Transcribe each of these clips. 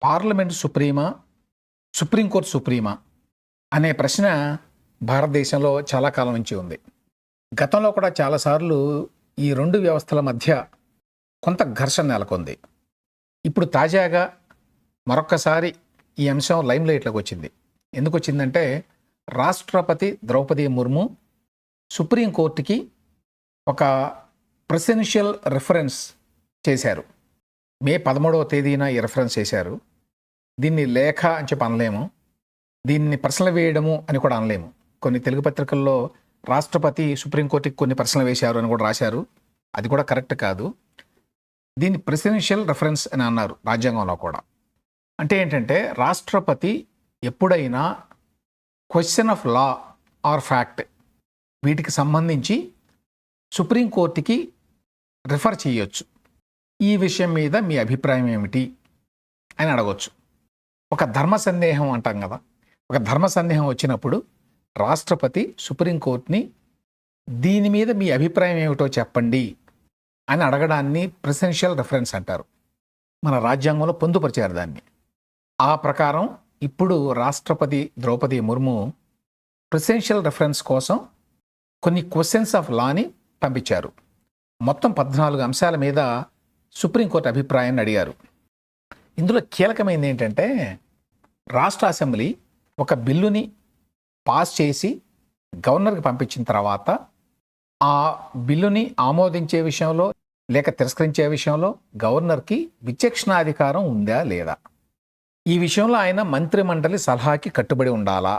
Parliament సుప్రీమా, supreme court సుప్రీమా అనే ప్రశ్న భారతదేశంలో చాలా కాలం నుంచి ఉంది. గతంలో కూడా చాలాసార్లు ఈ రెండు వ్యవస్థల మధ్య కొంత ఘర్షణ నెలకొంది. ఇప్పుడు తాజాగా మరొక్కసారి ఈ అంశం లైమ్లైట్లోకి వచ్చింది. ఎందుకు వచ్చిందంటే, రాష్ట్రపతి ద్రౌపది ముర్ము సుప్రీంకోర్టుకి ఒక ప్రెసిడెన్షియల్ రిఫరెన్స్ చేశారు. మే 13వ తేదీన ఈ రిఫరెన్స్ చేశారు. దీన్ని లేఖ అని చెప్పి అనలేము, దీన్ని ప్రశ్నలు వేయడము అని కూడా అనలేము. కొన్ని తెలుగు పత్రికల్లో రాష్ట్రపతి సుప్రీంకోర్టుకి కొన్ని ప్రశ్నలు వేశారు అని కూడా రాశారు. అది కూడా కరెక్ట్ కాదు. దీన్ని ప్రెసిడెన్షియల్ రిఫరెన్స్ అని అన్నారు రాజ్యాంగంలో కూడా. అంటే ఏంటంటే, రాష్ట్రపతి ఎప్పుడైనా question of law or fact వీటికి సంబంధించి సుప్రీంకోర్టుకి రిఫర్ చేయొచ్చు. ఈ విషయం మీద మీ అభిప్రాయం ఏమిటి అని అడగొచ్చు. ఒక ధర్మ సందేహం అంటాం కదా, ఒక ధర్మ సందేహం వచ్చినప్పుడు రాష్ట్రపతి సుప్రీంకోర్టుని దీని మీద మీ అభిప్రాయం ఏమిటో చెప్పండి అని అడగడాన్ని ప్రెసిడెన్షియల్ రిఫరెన్స్ అంటారు. మన రాజ్యాంగంలో పొందుపరిచారు దాన్ని. ఆ ప్రకారం ఇప్పుడు రాష్ట్రపతి ద్రౌపది ముర్ము ప్రెసిడెన్షియల్ రిఫరెన్స్ కోసం కొన్ని క్వశ్చన్స్ ఆఫ్ లాని పంపించారు. మొత్తం 14 అంశాల మీద సుప్రీంకోర్టు అభిప్రాయాన్ని అడిగారు. ఇందులో కీలకమైనది ఏంటంటే, రాష్ట్ర అసెంబ్లీ ఒక బిల్లుని పాస్ చేసి గవర్నర్కి పంపించిన తర్వాత ఆ బిల్లుని ఆమోదించే విషయంలో లేక తిరస్కరించే విషయంలో గవర్నర్కి విచక్షణాధికారం ఉందా లేదా, ఈ విషయంలో ఆయన మంత్రిమండలి సలహాకి కట్టుబడి ఉండాలా,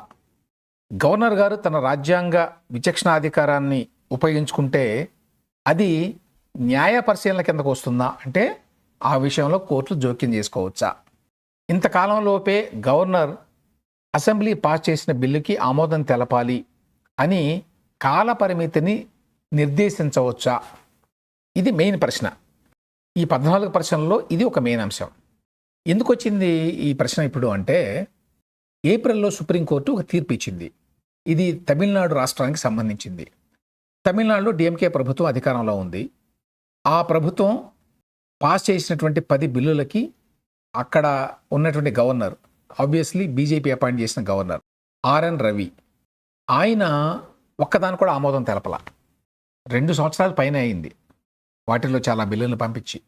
గవర్నర్ గారు తన రాజ్యాంగ విచక్షణాధికారాన్ని ఉపయోగించుకుంటే అది న్యాయ పరిశీలన కిందకు వస్తుందా, అంటే ఆ విషయంలో కోర్టులు జోక్యం చేసుకోవచ్చా, ఇంతకాలంలోపే గవర్నర్ అసెంబ్లీ పాస్ చేసిన బిల్లుకి ఆమోదం తెలపాలి అని కాల పరిమితిని నిర్దేశించవచ్చా, ఇది మెయిన్ ప్రశ్న. ఈ 14 ప్రశ్నల్లో ఇది ఒక మెయిన్ అంశం. ఎందుకు వచ్చింది ఈ ప్రశ్న ఇప్పుడు అంటే, ఏప్రిల్లో సుప్రీంకోర్టు ఒక తీర్పు ఇచ్చింది. ఇది తమిళనాడు రాష్ట్రానికి సంబంధించింది. తమిళనాడులో డిఎంకే ప్రభుత్వం అధికారంలో ఉంది. ఆ ప్రభుత్వం పాస్ చేసినటువంటి 10 బిల్లులకి అక్కడ ఉన్నటువంటి గవర్నర్, ఆబ్వియస్లీ బీజేపీ అపాయింట్ చేసిన గవర్నర్ ఆర్ఎన్ రవి, ఆయన ఒక్కదాని కూడా ఆమోదం తెలపల. 2 సంవత్సరాల పైన అయింది వాటిల్లో చాలా బిల్లులను పంపించి.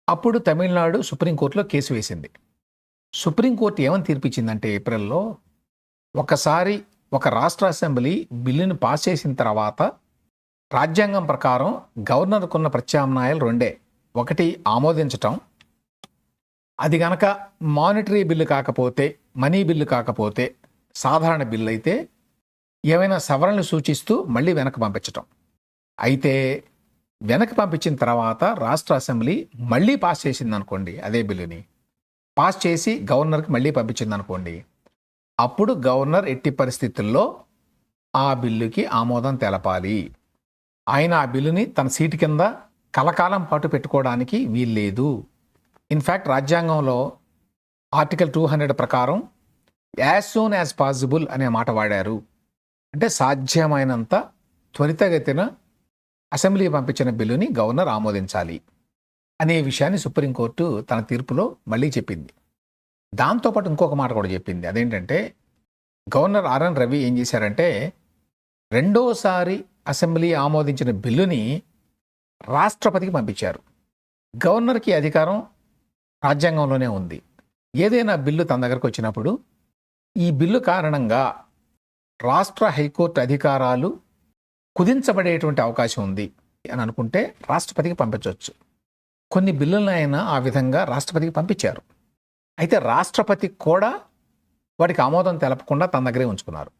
అప్పుడు తమిళనాడు సుప్రీంకోర్టులో కేసు వేసింది. సుప్రీంకోర్టు ఏమని తీర్పిచ్చిందంటే, ఏప్రిల్లో ఒకసారి ఒక రాష్ట్ర అసెంబ్లీ బిల్లును పాస్ చేసిన తర్వాత రాజ్యాంగం ప్రకారం గవర్నర్కున్న ప్రత్యామ్నాయాలు రెండే. ఒకటి ఆమోదించటం, అది గనక మానిటరీ బిల్లు కాకపోతే, మనీ బిల్లు కాకపోతే, సాధారణ బిల్లు అయితే ఏమైనా సవరణలు సూచిస్తూ మళ్ళీ వెనక్కి పంపించటం. అయితే వెనక్కి పంపించిన తర్వాత రాష్ట్ర అసెంబ్లీ మళ్ళీ పాస్ చేసింది అనుకోండి, అదే బిల్లుని పాస్ చేసి గవర్నర్కి మళ్ళీ పంపించింది అనుకోండి, అప్పుడు గవర్నర్ ఎట్టి పరిస్థితుల్లో ఆ బిల్లుకి ఆమోదం తెలపాలి. ఆయన ఆ బిల్లుని తన సీటు కింద కలకాలం పాటు పెట్టుకోవడానికి వీల్లేదు. ఇన్ఫ్యాక్ట్ రాజ్యాంగంలో ఆర్టికల్ 200 ప్రకారం యాజ్ సూన్ యాజ్ పాసిబుల్ అనే మాట వాడారు. అంటే సాధ్యమైనంత త్వరితగతిన అసెంబ్లీ పంపించిన బిల్లుని గవర్నర్ ఆమోదించాలి అనే విషయాన్ని సుప్రీంకోర్టు తన తీర్పులో మళ్ళీ చెప్పింది. దాంతోపాటు ఇంకొక మాట కూడా చెప్పింది. అదేంటంటే, గవర్నర్ ఆర్ఎన్ రవి ఏం చేశారంటే, రెండోసారి అసెంబ్లీ ఆమోదించిన బిల్లుని రాష్ట్రపతికి పంపించారు. గవర్నర్కి అధికారం రాజ్యాంగంలోనే ఉంది. ఏదైనా బిల్లు తన దగ్గరకు వచ్చినప్పుడు ఈ బిల్లు కారణంగా రాష్ట్ర హైకోర్టు అధికారాలు కుదించబడేటువంటి అవకాశం ఉంది అని అనుకుంటే రాష్ట్రపతికి పంపించవచ్చు. కొన్ని బిల్లులను ఆయన ఆ విధంగా రాష్ట్రపతికి పంపించారు. అయితే రాష్ట్రపతి కూడా వాటికి ఆమోదం తెలపకుండా తన దగ్గరే ఉంచుకున్నారు.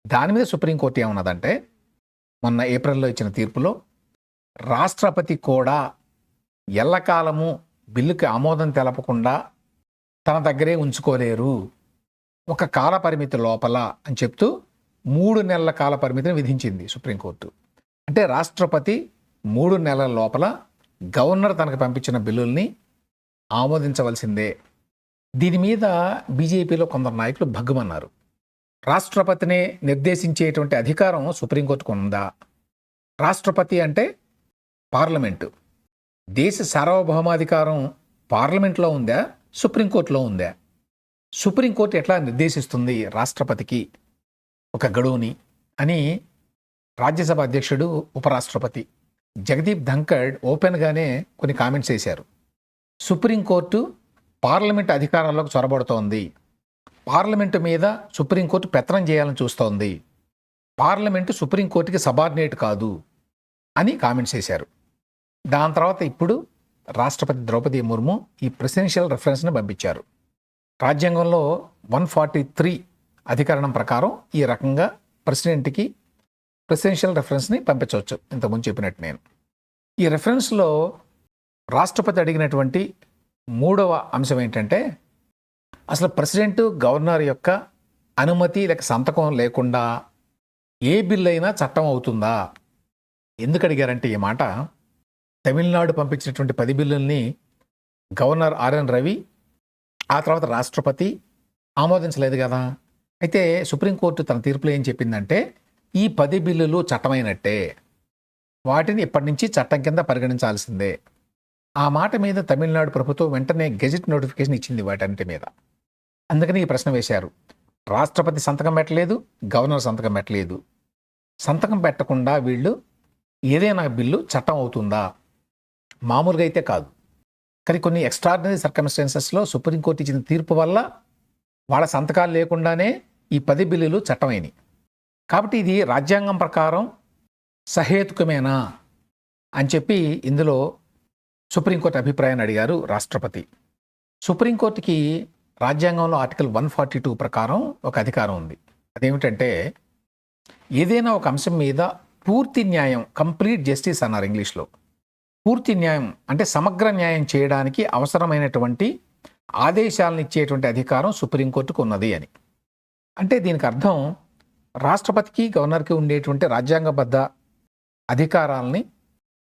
దాని మీద సుప్రీంకోర్టు ఏమన్నదంటే, మొన్న ఏప్రిల్లో ఇచ్చిన తీర్పులో రాష్ట్రపతి కూడా ఎల్లకాలము బిల్లుకి ఆమోదం తెలపకుండా తన దగ్గరే ఉంచుకోలేరు, ఒక కాల పరిమితి లోపల అని చెప్తూ 3 నెలల కాల పరిమితిని విధించింది సుప్రీంకోర్టు. అంటే రాష్ట్రపతి 3 నెలల లోపల గవర్నర్ తనకు పంపించిన బిల్లుల్ని ఆమోదించవలసిందే. దీని మీద బీజేపీలో కొందరు నాయకులు భగ్గుమన్నారు. రాష్ట్రపతిని నిర్దేశించేటువంటి అధికారం సుప్రీంకోర్టుకు ఉందా? రాష్ట్రపతి అంటే పార్లమెంటు, దేశ సార్వభౌమాధికారం పార్లమెంట్లో ఉందా, సుప్రీంకోర్టులో ఉందా? సుప్రీంకోర్టు ఎట్లా నిర్దేశిస్తుంది రాష్ట్రపతికి ఒక గడువుని అని రాజ్యసభ అధ్యక్షుడు ఉపరాష్ట్రపతి జగదీప్ ధంకడ్ ఓపెన్గానే కొన్ని కామెంట్స్ చేశారు. సుప్రీంకోర్టు పార్లమెంటు అధికారాల్లోకి చొరబడుతోంది, పార్లమెంటు మీద సుప్రీంకోర్టు పెత్తనం చేయాలని చూస్తోంది, పార్లమెంటు సుప్రీంకోర్టుకి సబార్డినేట్ కాదు అని కామెంట్స్ చేశారు. దాని తర్వాత ఇప్పుడు రాష్ట్రపతి ద్రౌపది ముర్ము ఈ ప్రెసిడెన్షియల్ రెఫరెన్స్ని పంపించారు. రాజ్యాంగంలో 143 అధికరణం ప్రకారం ఈ రకంగా ప్రెసిడెంట్కి ప్రెసిడెన్షియల్ రెఫరెన్స్ని పంపించవచ్చు. ఇంతకుముందు చెప్పినట్టు నేను ఈ రెఫరెన్స్లో రాష్ట్రపతి అడిగినటువంటి 3వ అంశం ఏంటంటే, అసలు ప్రెసిడెంట్ గవర్నర్ యొక్క అనుమతి లేక సంతకం లేకుండా ఏ బిల్లు అయినా చట్టం అవుతుందా? ఎందుకు అడిగారంటే ఈ మాట, తమిళనాడు పంపించినటువంటి 10 బిల్లుల్ని గవర్నర్ ఆర్ఎన్ రవి ఆ తర్వాత రాష్ట్రపతి ఆమోదించలేదు కదా. అయితే సుప్రీంకోర్టు తన తీర్పులో ఏం చెప్పిందంటే, ఈ 10 బిల్లులు చట్టమైనట్టే, వాటిని ఇప్పటి నుంచి చట్టం కింద పరిగణించాల్సిందే. ఆ మాట మీద తమిళనాడు ప్రభుత్వం వెంటనే గెజిట్ నోటిఫికేషన్ ఇచ్చింది వాటన్నిటి మీద. అందుకని ఈ ప్రశ్న వేశారు. రాష్ట్రపతి సంతకం పెట్టలేదు, గవర్నర్ సంతకం పెట్టలేదు. సంతకం పెట్టకుండా వీళ్ళు ఏదైనా బిల్లు చట్టం అవుతుందా? మామూలుగా అయితే కాదు. కానీ కొన్ని ఎక్స్ట్రాడినరీ సర్కమ్స్టాన్సెస్లో సుప్రీంకోర్టు ఇచ్చిన తీర్పు వల్ల వాళ్ళ సంతకాలు లేకుండానే ఈ 10 బిల్లులు చట్టమైనవి. కాబట్టి ఇది రాజ్యాంగం ప్రకారం సహేతుకమేనా అని చెప్పి ఇందులో సుప్రీంకోర్టు అభిప్రాయాన్ని అడిగారు రాష్ట్రపతి. సుప్రీంకోర్టుకి రాజ్యాంగంలో ఆర్టికల్ 142 ప్రకారం ఒక అధికారం ఉంది. అదేమిటంటే, ఏదైనా ఒక అంశం మీద పూర్తి న్యాయం, కంప్లీట్ జస్టిస్ అన్నారు ఇంగ్లీష్లో. పూర్తి న్యాయం అంటే సమగ్ర న్యాయం చేయడానికి అవసరమైనటువంటి ఆదేశాలను ఇచ్చేటువంటి అధికారం సుప్రీంకోర్టుకు ఉన్నది అని. అంటే దీనికి అర్థం రాష్ట్రపతికి గవర్నర్కి ఉండేటువంటి రాజ్యాంగబద్ధ అధికారాలని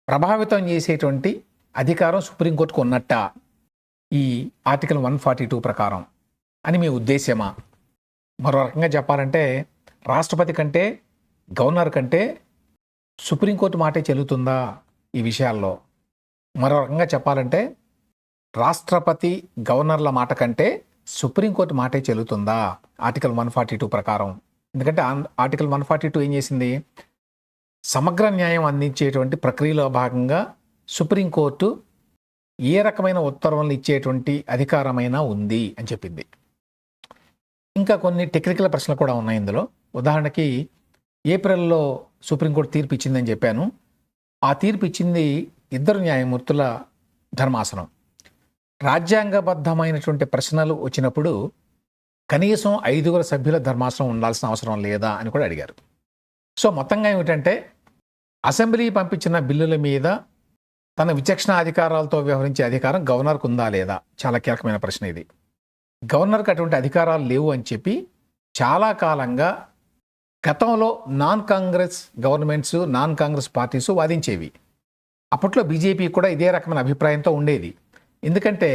ప్రభావితం చేసేటువంటి అధికారం సుప్రీంకోర్టుకు ఉన్నట్ట ఈ ఆర్టికల్ 142 ప్రకారం అని మీ ఉద్దేశ్యమా? మరో రకంగా చెప్పాలంటే, రాష్ట్రపతి కంటే గవర్నర్ కంటే సుప్రీంకోర్టు మాటే చెల్లుతుందా ఈ విషయాల్లో? మరో రకంగా చెప్పాలంటే, రాష్ట్రపతి గవర్నర్ల మాట కంటే సుప్రీంకోర్టు మాటే చెల్లుతుందా ఆర్టికల్ 142 ప్రకారం? ఎందుకంటే ఆర్టికల్ 142 ఏం చేసింది, సమగ్ర న్యాయం అందించేటువంటి ప్రక్రియలో భాగంగా సుప్రీంకోర్టు ఏ రకమైన ఉత్తర్వులను ఇచ్చేటువంటి అధికారమైనా ఉంది అని చెప్పింది. ఇంకా కొన్ని టెక్నికల్ ప్రశ్నలు కూడా ఉన్నాయి ఇందులో. ఉదాహరణకి ఏప్రిల్లో సుప్రీంకోర్టు తీర్పు ఇచ్చిందని చెప్పాను. ఆ తీర్పు ఇచ్చింది 2 న్యాయమూర్తుల ధర్మాసనం. రాజ్యాంగబద్ధమైనటువంటి ప్రశ్నలు వచ్చినప్పుడు కనీసం 5 సభ్యుల ధర్మాసనం ఉండాల్సిన అవసరం లేదా అని కూడా అడిగారు. సో మొత్తంగా ఏమిటంటే, అసెంబ్లీ పంపించిన బిల్లుల మీద తన విచక్షణ అధికారాలతో వ్యవహరించే అధికారం గవర్నర్కు ఉందా లేదా? చాలా కీలకమైన ప్రశ్న ఇది. గవర్నర్కి అటువంటి అధికారాలు లేవు అని చెప్పి చాలా కాలంగా గతంలో non Congress governments, non Congress parties వాదించేవి. అప్పట్లో బీజేపీ కూడా ఇదే రకమైన అభిప్రాయంతో ఉండేది. ఎందుకంటే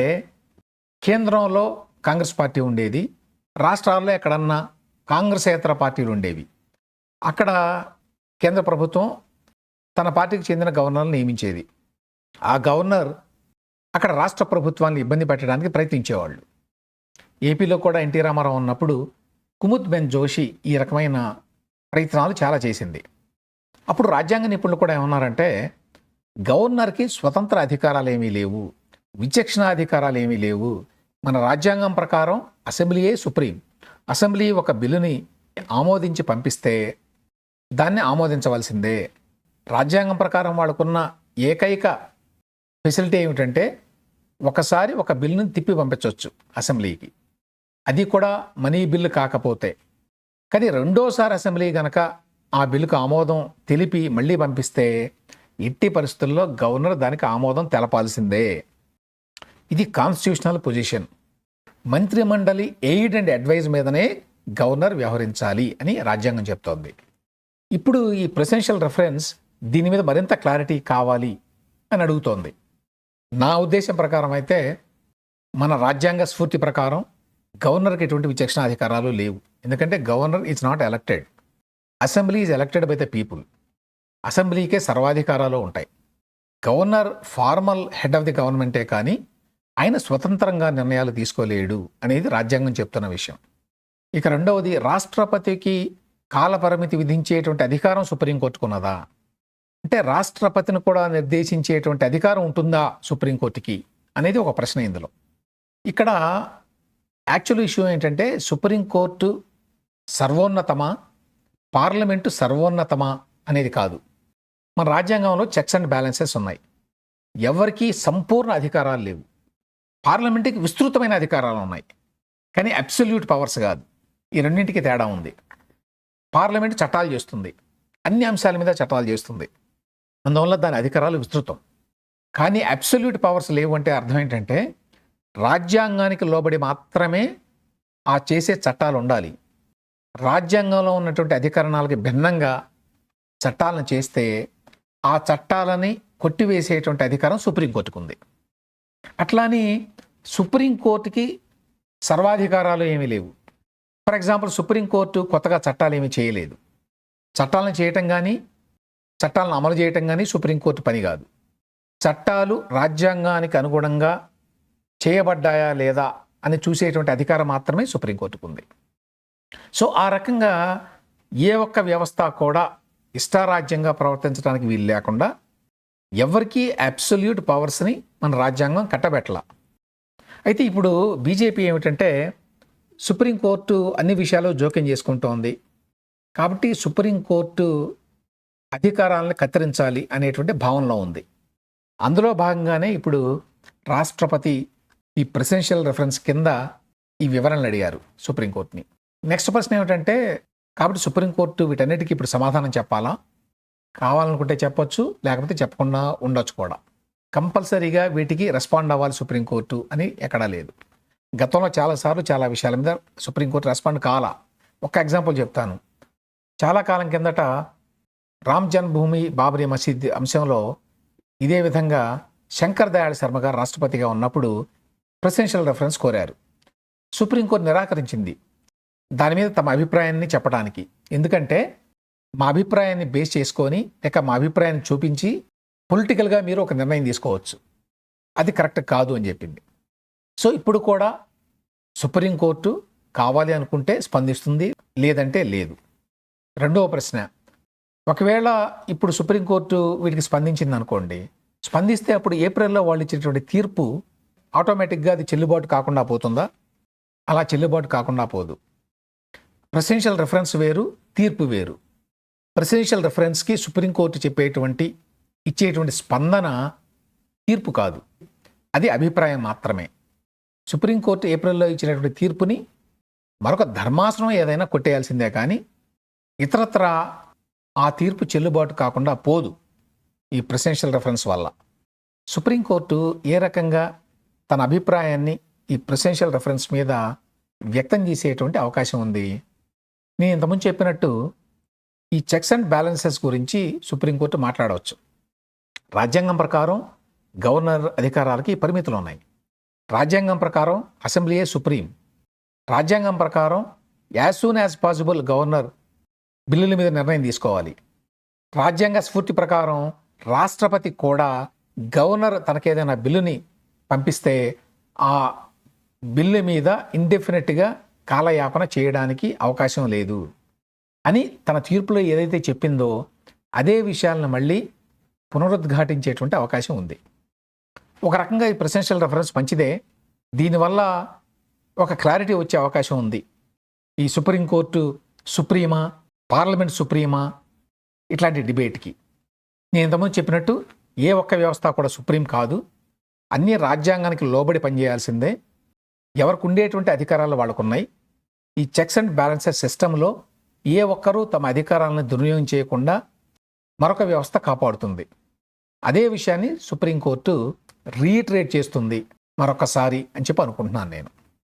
కేంద్రంలో కాంగ్రెస్ పార్టీ ఉండేది, రాష్ట్రాల్లో ఎక్కడన్నా కాంగ్రెసేతర పార్టీలు ఉండేవి. అక్కడ కేంద్ర ప్రభుత్వం తన పార్టీకి చెందిన గవర్నర్ని నియమించేది. ఆ గవర్నర్ అక్కడ రాష్ట్ర ప్రభుత్వాన్ని ఇబ్బంది పెట్టడానికి ప్రయత్నించేవాళ్ళు. ఏపీలో కూడా ఎన్టీ రామారావు ఉన్నప్పుడు కుముద్ బెన్ జోషి ఈ రకమైన ప్రయత్నాలు చాలా చేసింది. అప్పుడు రాజ్యాంగ నిపుణులు కూడా ఏమన్నారంటే, గవర్నర్కి స్వతంత్ర అధికారాలు ఏమీ లేవు, విచక్షణ అధికారాలు ఏమీ లేవు. మన రాజ్యాంగం ప్రకారం అసెంబ్లీయే సుప్రీం. అసెంబ్లీ ఒక బిల్లుని ఆమోదించి పంపిస్తే దాన్ని ఆమోదించవలసిందే. రాజ్యాంగం ప్రకారం వాళ్ళకున్న ఏకైక ఫెసిలిటీ ఏమిటంటే, ఒకసారి ఒక బిల్లుని తిప్పి పంపించవచ్చు అసెంబ్లీకి, అది కూడా మనీ బిల్లు కాకపోతే. కానీ రెండోసారి అసెంబ్లీ గనక ఆ బిల్లుకు ఆమోదం తెలిపి మళ్ళీ పంపిస్తే ఎట్టి పరిస్థితుల్లో గవర్నర్ దానికి ఆమోదం తెలపాల్సిందే. ఇది కాన్స్టిట్యూషనల్ పొజిషన్. మంత్రిమండలి ఎయిడ్ అండ్ అడ్వైజ్ మీదనే గవర్నర్ వ్యవహరించాలి అని రాజ్యాంగం చెప్తోంది. ఇప్పుడు ఈ ప్రెసిడెన్షియల్ రెఫరెన్స్ దీని మీద మరింత క్లారిటీ కావాలి అని అడుగుతోంది. నా ఉద్దేశం ప్రకారం అయితే మన రాజ్యాంగ స్ఫూర్తి ప్రకారం గవర్నర్కి ఎటువంటి విచక్షణ అధికారాలు లేవు. ఎందుకంటే governor is not elected, assembly is elected by the people. అసెంబ్లీకే సర్వాధికారాలు ఉంటాయి. Governor formal head of the గవర్నమెంటే కానీ ఆయన స్వతంత్రంగా నిర్ణయాలు తీసుకోలేడు అనేది రాజ్యాంగం చెప్తున్న విషయం. ఇక రెండవది, రాష్ట్రపతికి కాలపరిమితి విధించేటువంటి అధికారం సుప్రీంకోర్టుకున్నదా? అంటే రాష్ట్రపతిని కూడా నిర్దేశించేటువంటి అధికారం ఉంటుందా సుప్రీంకోర్టుకి అనేది ఒక ప్రశ్న ఇందులో. ఇక్కడ యాక్చువల్ ఇష్యూ ఏంటంటే సుప్రీంకోర్టు సర్వోన్నతమా, పార్లమెంటు సర్వోన్నతమా అనేది కాదు. మన రాజ్యాంగంలో చెక్స్ అండ్ బ్యాలెన్సెస్ ఉన్నాయి. ఎవరికీ సంపూర్ణ అధికారాలు లేవు. పార్లమెంటుకి విస్తృతమైన అధికారాలు ఉన్నాయి, కానీ అబ్సల్యూట్ పవర్స్ కాదు. ఈ రెండింటికి తేడా ఉంది. పార్లమెంటు చట్టాలు చేస్తుంది, అన్ని అంశాల మీద చట్టాలు చేస్తుంది, అందువల్ల దాని అధికారాలు విస్తృతం. కానీ అబ్సల్యూట్ పవర్స్ లేవు అంటే అర్థం ఏంటంటే రాజ్యాంగానికి లోబడి మాత్రమే ఆ చేసే చట్టాలు ఉండాలి. రాజ్యాంగంలో ఉన్నటువంటి అధికరణాలకి భిన్నంగా చట్టాలను చేస్తే ఆ చట్టాలని కొట్టివేసేటువంటి అధికారం సుప్రీంకోర్టుకు ఉంది. అట్లాని సుప్రీంకోర్టుకి సర్వాధికారాలు ఏమీ లేవు. ఫర్ ఎగ్జాంపుల్, సుప్రీంకోర్టు కొత్తగా చట్టాలు ఏమీ చేయలేదు. చట్టాలను చేయటం కానీ చట్టాలను అమలు చేయటం కానీ సుప్రీంకోర్టు పని కాదు. చట్టాలు రాజ్యాంగానికి అనుగుణంగా చేయబడ్డాయా లేదా అని చూసేటువంటి అధికారం మాత్రమే సుప్రీంకోర్టుకు ఉంది. సో ఆ రకంగా ఏ ఒక్క వ్యవస్థ కూడా ఇష్టారాజ్యంగా ప్రవర్తించడానికి వీలు లేకుండా ఎవరికీ అబ్సల్యూట్ పవర్స్ని మన రాజ్యాంగం కట్టబెట్టల. అయితే ఇప్పుడు బీజేపీ ఏమిటంటే సుప్రీంకోర్టు అన్ని విషయాల్లో జోక్యం చేసుకుంటోంది కాబట్టి సుప్రీంకోర్టు అధికారాలను కత్తిరించాలి అనేటువంటి భావనలో ఉంది. అందులో భాగంగానే ఇప్పుడు రాష్ట్రపతి ఈ ప్రెసిడెన్షియల్ రెఫరెన్స్ కింద ఈ వివరణలు అడిగారు సుప్రీంకోర్టుని. నెక్స్ట్ ప్రశ్న ఏమిటంటే, కాబట్టి సుప్రీంకోర్టు వీటన్నిటికీ ఇప్పుడు సమాధానం చెప్పాలా? కావాలనుకుంటే చెప్పొచ్చు, లేకపోతే చెప్పకుండా ఉండొచ్చు కూడా. కంపల్సరీగా వీటికి రెస్పాండ్ అవ్వాలి సుప్రీంకోర్టు అని ఎక్కడా లేదు. గతంలో చాలాసార్లు చాలా విషయాల మీద సుప్రీంకోర్టు రెస్పాండ్ కాలా. ఒక ఎగ్జాంపుల్ చెప్తాను. చాలా కాలం కిందట రామ్ జన్మభూమి బాబరీ మసీద్ అంశంలో ఇదే విధంగా శంకర్ దయాళ్ శర్మ గారు రాష్ట్రపతిగా ఉన్నప్పుడు ప్రెసిడెన్షియల్ రెఫరెన్స్ కోరారు. సుప్రీంకోర్టు నిరాకరించింది దాని మీద తమ అభిప్రాయాన్ని చెప్పడానికి. ఎందుకంటే మా అభిప్రాయాన్ని బేస్ చేసుకొని లేక మా అభిప్రాయాన్ని చూపించి పొలిటికల్గా మీరు ఒక నిర్ణయం తీసుకోవచ్చు, అది కరెక్ట్ కాదు అని చెప్పింది. సో ఇప్పుడు కూడా సుప్రీంకోర్టు కావాలి అనుకుంటే స్పందిస్తుంది, లేదంటే లేదు. రెండవ ప్రశ్న, ఒకవేళ ఇప్పుడు సుప్రీంకోర్టు వీటికి స్పందించింది అనుకోండి, స్పందిస్తే అప్పుడు ఏప్రిల్లో వాళ్ళు ఇచ్చినటువంటి తీర్పు ఆటోమేటిక్గా అది చెల్లుబాటు కాకుండా పోతుందా? అలా చెల్లుబాటు కాకుండా పోదు. ప్రెసిడెన్షియల్ రెఫరెన్స్ వేరు, తీర్పు వేరు. ప్రెసిడెన్షియల్ రెఫరెన్స్కి సుప్రీంకోర్టు ఇచ్చేటువంటి స్పందన తీర్పు కాదు, అది అభిప్రాయం మాత్రమే. సుప్రీంకోర్టు ఏప్రిల్లో ఇచ్చినటువంటి తీర్పుని మరొక ధర్మాసనం ఏదైనా కొట్టేయాల్సిందే, కానీ ఇతరత్ర ఆ తీర్పు చెల్లుబాటు కాకుండా పోదు ఈ ప్రెసిడెన్షియల్ రెఫరెన్స్ వల్ల. సుప్రీంకోర్టు ఏ రకంగా తన అభిప్రాయాన్ని ఈ ప్రెసిడెన్షియల్ రెఫరెన్స్ మీద వ్యక్తం చేసేటువంటి అవకాశం ఉంది? నేను ఇంతకుముందు చెప్పినట్టు ఈ చెక్స్ అండ్ బ్యాలెన్సెస్ గురించి సుప్రీంకోర్టు మాట్లాడవచ్చు. రాజ్యాంగం ప్రకారం గవర్నర్ అధికారాలకి పరిమితులు ఉన్నాయి. రాజ్యాంగం ప్రకారం అసెంబ్లీయే సుప్రీం. రాజ్యాంగం ప్రకారం as soon as possible governor బిల్లుల మీద నిర్ణయం తీసుకోవాలి. రాజ్యాంగ స్ఫూర్తి ప్రకారం రాష్ట్రపతి కూడా గవర్నర్ తనకేదైనా బిల్లుని పంపిస్తే ఆ బిల్లు మీద ఇండెఫినెట్గా కాలయాపన చేయడానికి అవకాశం లేదు అని తన తీర్పులో ఏదైతే చెప్పిందో అదే విషయాలను మళ్ళీ పునరుద్ఘాటించేటువంటి అవకాశం ఉంది. ఒక రకంగా ఈ ప్రెసిడెన్షియల్ రెఫరెన్స్ మంచిదే. దీనివల్ల ఒక క్లారిటీ వచ్చే అవకాశం ఉంది. ఈ సుప్రీంకోర్టు సుప్రీమా, పార్లమెంట్ సుప్రీమా ఇట్లాంటి డిబేట్కి. నేను ఇంతకుముందు చెప్పినట్టు ఏ ఒక్క వ్యవస్థ కూడా సుప్రీం కాదు, అన్ని రాజ్యాంగానికి లోబడి పనిచేయాల్సిందే. ఎవరికి ఉండేటువంటి అధికారాలు వాళ్ళకున్నాయి. ఈ చెక్స్ అండ్ బ్యాలెన్సెస్ సిస్టంలో ఏ ఒక్కరూ తమ అధికారాలను దుర్వినియోగం చేయకుండా మరొక వ్యవస్థ కాపాడుతుంది. అదే విషయాన్ని సుప్రీంకోర్టు రీఇటరేట్ చేస్తుంది మరొకసారి అని చెప్పి అనుకుంటున్నాను నేను.